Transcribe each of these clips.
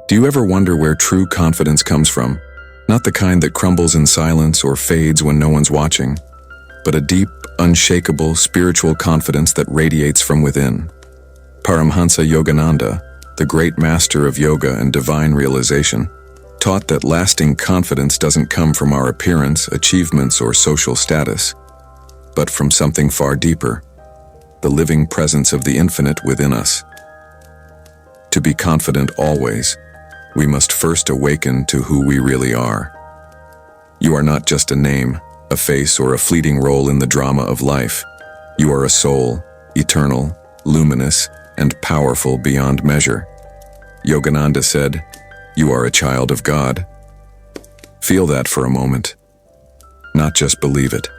Do you ever wonder where true confidence comes from? Not the kind that crumbles in silence or fades when no one's watching, but a deep, unshakable, spiritual confidence that radiates from within. Paramhansa Yogananda, the great master of yoga and divine realization, taught that lasting confidence doesn't come from our appearance, achievements, or social status, but from something far deeper, the living presence of the infinite within us. To be confident always, we must first awaken to who we really are. You are not just a name, a face, or a fleeting role in the drama of life. You are a soul, eternal, luminous, and powerful beyond measure. Yogananda said, "You are a child of God." Feel that for a moment. Not just believe it.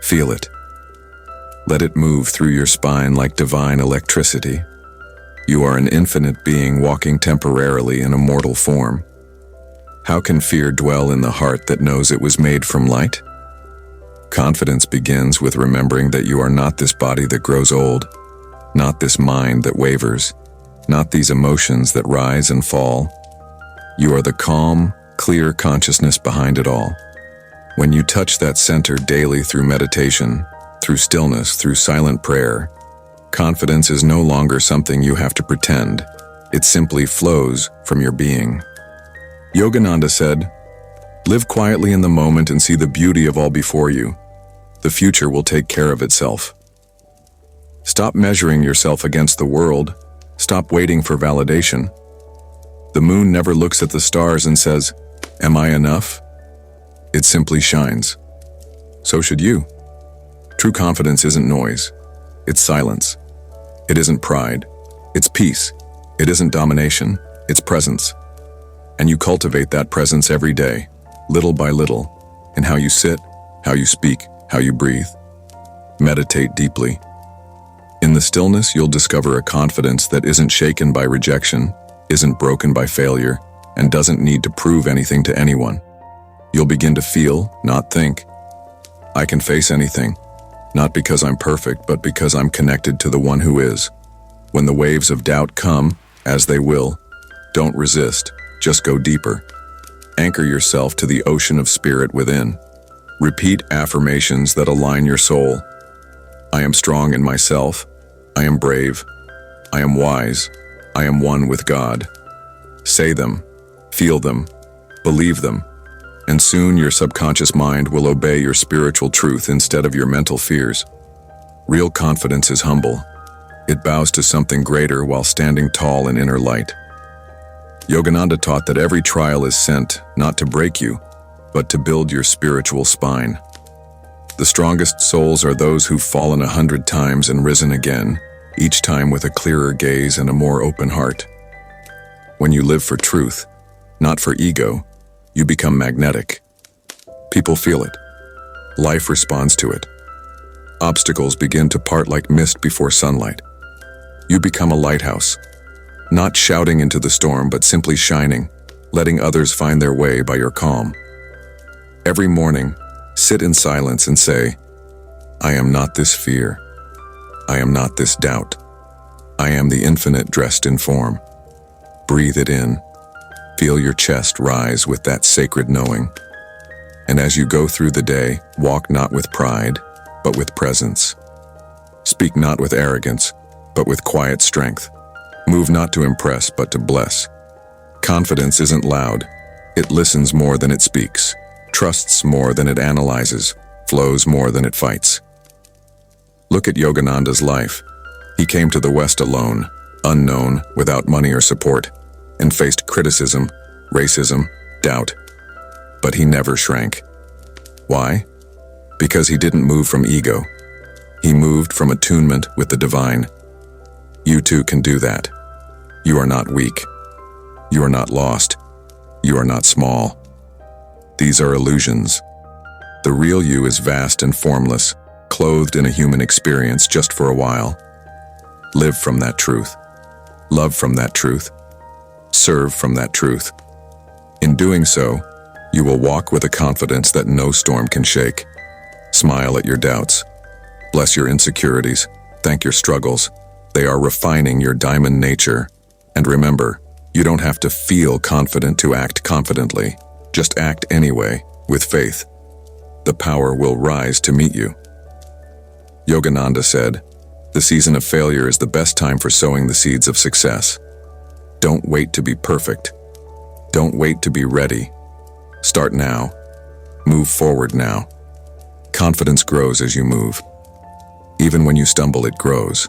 Feel it. Let it move through your spine like divine electricity. You are an infinite being walking temporarily in a mortal form. How can fear dwell in the heart that knows it was made from light? Confidence begins with remembering that you are not this body that grows old, not this mind that wavers, not these emotions that rise and fall. You are the calm, clear consciousness behind it all. When you touch that center daily through meditation, through stillness, through silent prayer, confidence is no longer something you have to pretend. It simply flows from your being. Yogananda said, "Live quietly in the moment and see the beauty of all before you. The future will take care of itself." Stop measuring yourself against the world. Stop waiting for validation. The moon never looks at the stars and says, "Am I enough?" It simply shines. So should you. True confidence isn't noise. It's silence. It isn't pride. It's peace. It isn't domination. It's presence. And you cultivate that presence every day, little by little, in how you sit, how you speak, how you breathe. Meditate deeply. In the stillness, you'll discover a confidence that isn't shaken by rejection, isn't broken by failure, and doesn't need to prove anything to anyone. You'll begin to feel, not think. I can face anything, not because I'm perfect, but because I'm connected to the one who is. When the waves of doubt come, as they will, don't resist, just go deeper. Anchor yourself to the ocean of spirit within. Repeat affirmations that align your soul. I am strong in myself. I am brave. I am wise. I am one with God. Say them, feel them, believe them, and soon your subconscious mind will obey your spiritual truth instead of your mental fears. Real confidence is humble. It bows to something greater while standing tall in inner light. Yogananda taught that every trial is sent not to break you, but to build your spiritual spine. The strongest souls are those who've fallen 100 times and risen again, each time with a clearer gaze and a more open heart. When you live for truth, not for ego, you become magnetic. People feel it. Life responds to it. Obstacles begin to part like mist before sunlight. You become a lighthouse, not shouting into the storm, but simply shining, letting others find their way by your calm. Every morning, sit in silence and say, I am not this fear. I am not this doubt. I am the infinite dressed in form. Breathe it in. Feel your chest rise with that sacred knowing. And as you go through the day, walk not with pride, but with presence. Speak not with arrogance, but with quiet strength. Move not to impress, but to bless. Confidence isn't loud. It listens more than it speaks, trusts more than it analyzes, flows more than it fights. Look at Yogananda's life. He came to the West alone, unknown, without money or support, and faced criticism, racism, doubt. But he never shrank. Why? Because he didn't move from ego. He moved from attunement with the divine. You too can do that. You are not weak. You are not lost. You are not small. These are illusions. The real you is vast and formless, clothed in a human experience just for a while. Live from that truth. Love from that truth. Serve from that truth. In doing so, you will walk with a confidence that no storm can shake. Smile at your doubts. Bless your insecurities. Thank your struggles. They are refining your diamond nature. And remember, You don't have to feel confident to act confidently. Just act anyway, with faith. The power will rise to meet you. Yogananda said, "The season of failure is the best time for sowing the seeds of success. Don't wait to be perfect. Don't wait to be ready. Start now. Move forward now. Confidence grows as you move. Even when you stumble, it grows.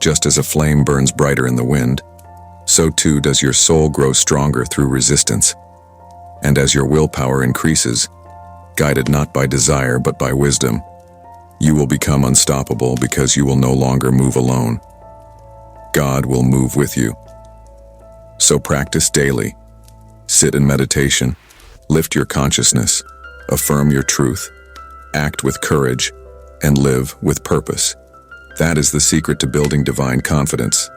Just as a flame burns brighter in the wind, so too does your soul grow stronger through resistance. And as your willpower increases, guided not by desire but by wisdom, you will become unstoppable because you will no longer move alone. God will move with you. So practice daily. Sit in meditation. Lift your consciousness. Affirm your truth. Act with courage and live with purpose. That is the secret to building divine confidence.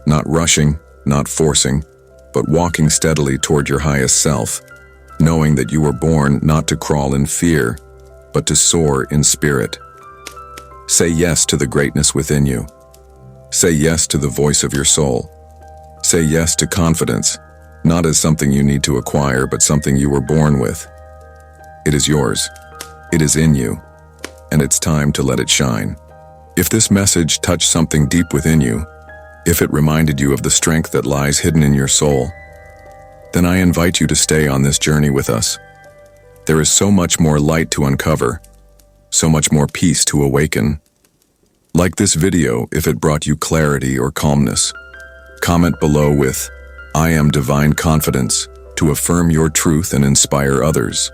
Not rushing, not forcing, but walking steadily toward your highest self, knowing that you were born not to crawl in fear, but to soar in spirit. Say yes to the greatness within you. Say yes to the voice of your soul. Say yes to confidence, not as something you need to acquire, but something you were born with. It is yours. It is in you, and it's time to let it shine. If this message touched something deep within you, if it reminded you of the strength that lies hidden in your soul, then I invite you to stay on this journey with us. There is so much more light to uncover, so much more peace to awaken. Like this video if it brought you clarity or calmness. Comment below with, "I am divine confidence," to affirm your truth and inspire others.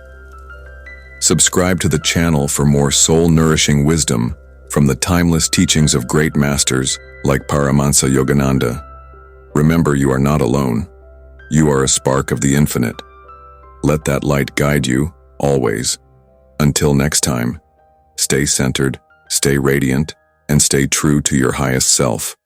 Subscribe to the channel for more soul-nourishing wisdom from the timeless teachings of great masters like Paramhansa Yogananda. Remember, you are not alone. You are a spark of the infinite. Let that light guide you, always. Until next time, stay centered, stay radiant, and stay true to your highest self.